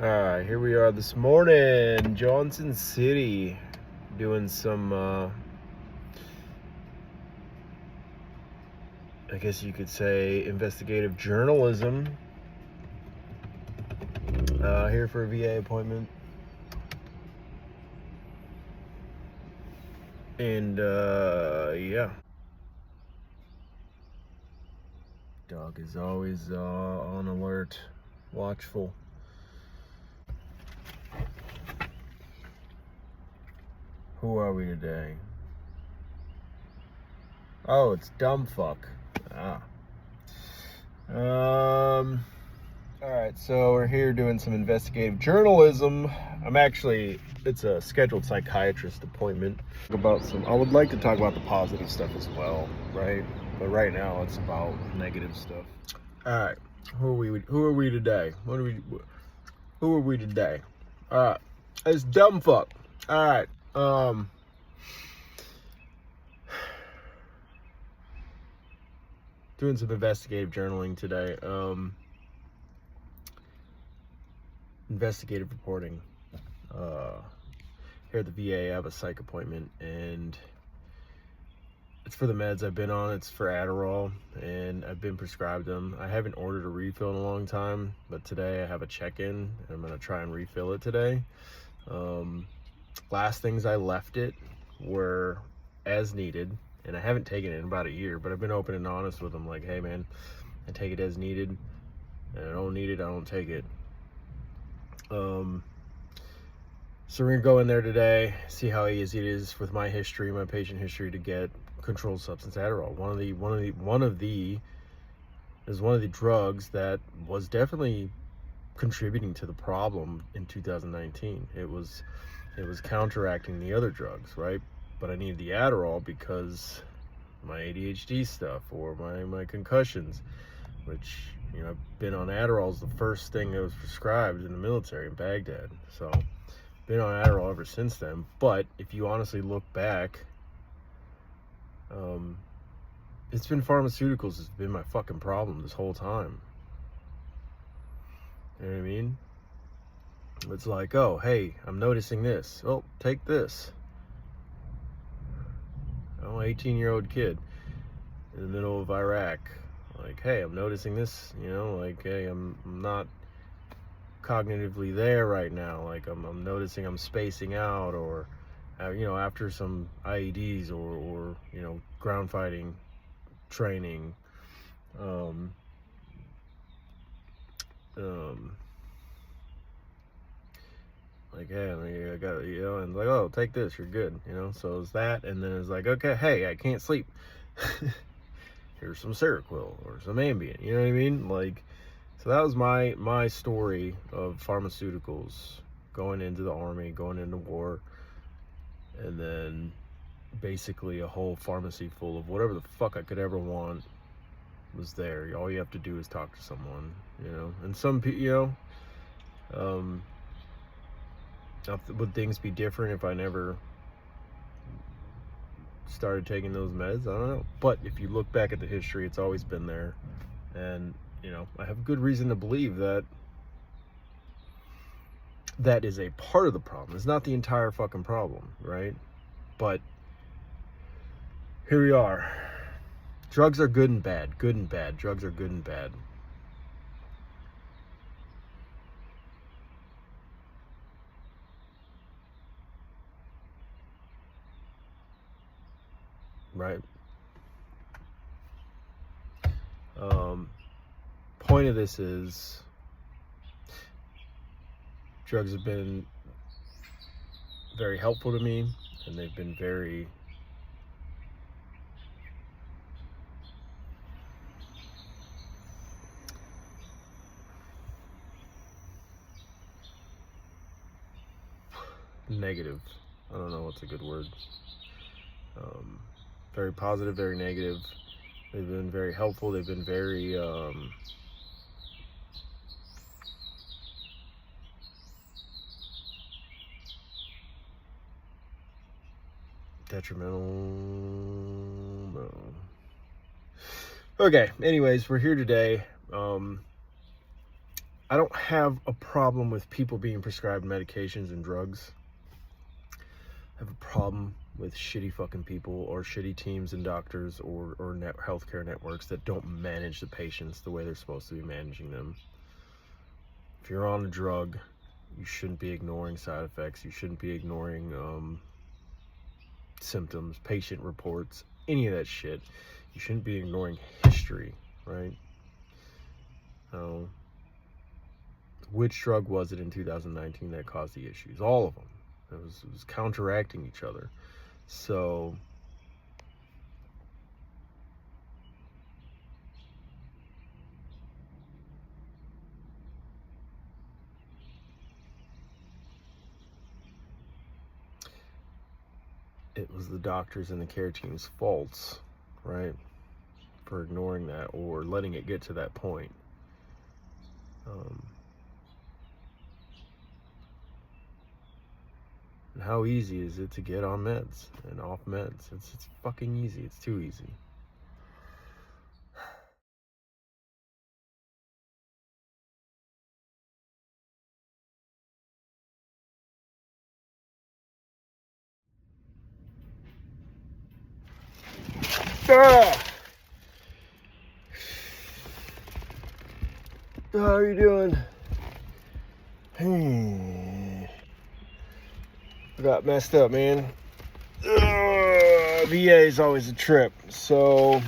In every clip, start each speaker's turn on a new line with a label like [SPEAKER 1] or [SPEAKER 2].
[SPEAKER 1] Alright, here we are this morning, Johnson City, doing some, I guess you could say, investigative journalism. Here for a VA appointment. And, yeah. Dog is always on alert, watchful. Who are we today? Oh, it's dumb fuck. Alright, so we're here doing some investigative journalism. It's a scheduled psychiatrist appointment. I would like to talk about the positive stuff as well, right? But right now it's about negative stuff. Alright, who are we today? Who are we today? Alright, it's dumb fuck. Alright, doing some investigative journaling today. Investigative reporting. Here at the VA, I have a psych appointment, and it's for the meds I've been on. It's for Adderall, and I've been prescribed them. I haven't ordered a refill in a long time, but today I have a check-in, and I'm going to try and refill it today. Last things I left it were as needed, and I haven't taken it in about a year, but I've been open and honest with them, like, hey man, I take it as needed, and I don't need it, I don't take it. So we're gonna go in there today, see how easy it is with my history, my patient history, to get controlled substance Adderall. One of the drugs that was definitely contributing to the problem in 2019. It was counteracting the other drugs, right? But I needed the Adderall because my ADHD stuff or my concussions, which, you know, I've been on Adderall is the first thing that was prescribed in the military in Baghdad. So been on Adderall ever since then. But if you honestly look back, it's been pharmaceuticals that's been my fucking problem this whole time. You know what I mean? It's like, oh, hey, I'm noticing this. Oh, take this. Oh, 18-year-old kid in the middle of Iraq. Like, hey, I'm noticing this, you know, like, hey, I'm not cognitively there right now. Like, I'm noticing I'm spacing out, or, you know, after some IEDs or you know, ground fighting training, like, hey, I got, you know, and like, oh, take this, you're good, you know. So it's that, and then it's like, okay, hey, I can't sleep. Here's some Seroquel or some Ambien, you know what I mean? Like, so that was my story of pharmaceuticals, going into the army, going into war, and then basically a whole pharmacy full of whatever the fuck I could ever want was there. All you have to do is talk to someone, you know. And some people, you know, would things be different if I never started taking those meds? I don't know. But if you look back at the history, it's always been there. And, you know, I have good reason to believe that that is a part of the problem. It's not the entire fucking problem, right? But here we are. Drugs are good and bad. Good and bad. Drugs are good and bad. Right? Point of this is drugs have been very helpful to me, and they've been very negative. I don't know what's a good word. Very positive, very negative. They've been very helpful. They've been very detrimental. No. Okay, anyways, we're here today. I don't have a problem with people being prescribed medications and drugs. I have a problem with shitty fucking people or shitty teams and doctors or healthcare networks that don't manage the patients the way they're supposed to be managing them. If you're on a drug, you shouldn't be ignoring side effects. You shouldn't be ignoring symptoms, patient reports, any of that shit. You shouldn't be ignoring history, right? Which drug was it in 2019 that caused the issues? All of them. It was counteracting each other. So it was the doctors and the care team's faults, right, for ignoring that or letting it get to that point. And how easy is it to get on meds and off meds? It's fucking easy. It's too easy. Ah! How are you doing? I got messed up, man. VA is always a trip. So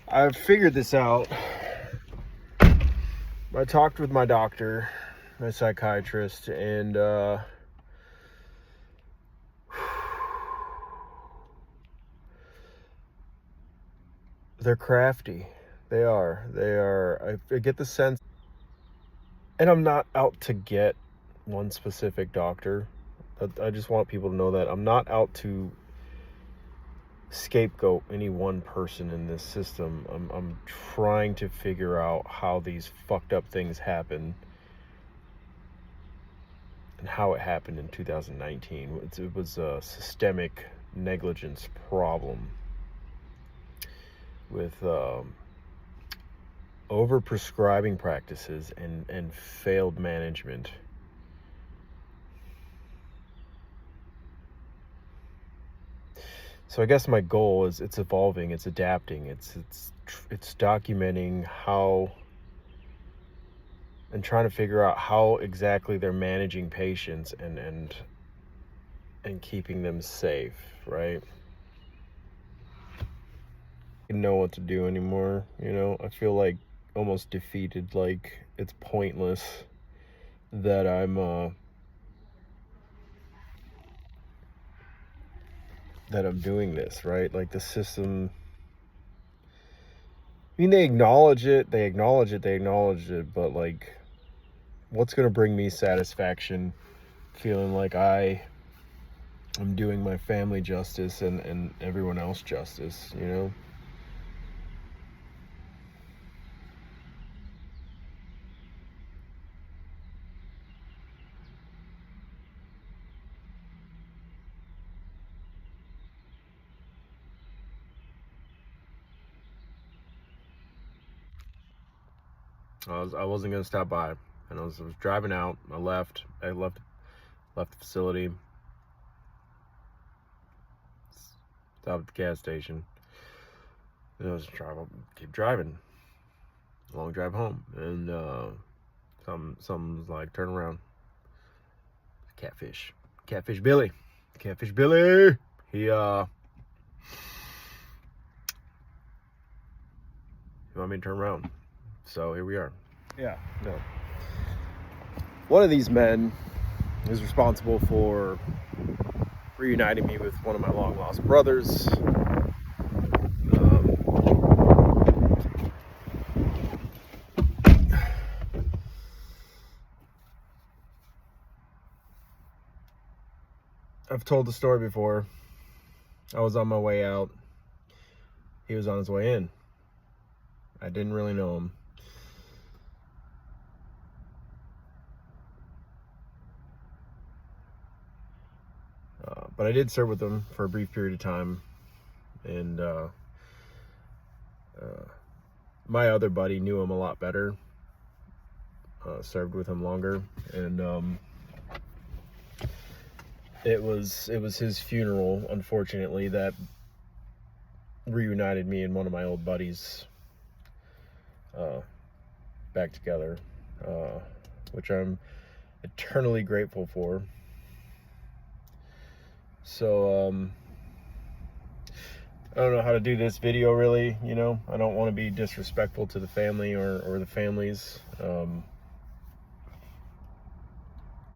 [SPEAKER 1] I've figured this out. I talked with my doctor, my psychiatrist, and they're crafty. They are. I get the sense, and I'm not out to get one specific doctor. I just want people to know that I'm not out to scapegoat any one person in this system. I'm trying to figure out how these fucked up things happen and how it happened in 2019. It was a systemic negligence problem with over-prescribing practices and failed management. So I guess my goal is it's evolving, it's adapting, it's documenting how and trying to figure out how exactly they're managing patients and keeping them safe, right? I don't know what to do anymore, you know? I feel like almost defeated, like it's pointless that I'm doing this, right? Like the system, I mean, they acknowledge it, but like, what's going to bring me satisfaction feeling like I'm doing my family justice and everyone else justice, you know? I wasn't going to stop by, and I was driving out. I left the facility, stopped at the gas station, and I was keep driving, long drive home, and something's like, turn around, catfish Billy, he you want me to turn around, so here we are. Yeah, no. One of these men is responsible for reuniting me with one of my long lost brothers. I've told the story before. I was on my way out. He was on his way in. I didn't really know him. But I did serve with him for a brief period of time. And my other buddy knew him a lot better, served with him longer, and it was his funeral, unfortunately, that reunited me and one of my old buddies back together, which I'm eternally grateful for. So I don't know how to do this video, really. I don't want to be disrespectful to the family or the families.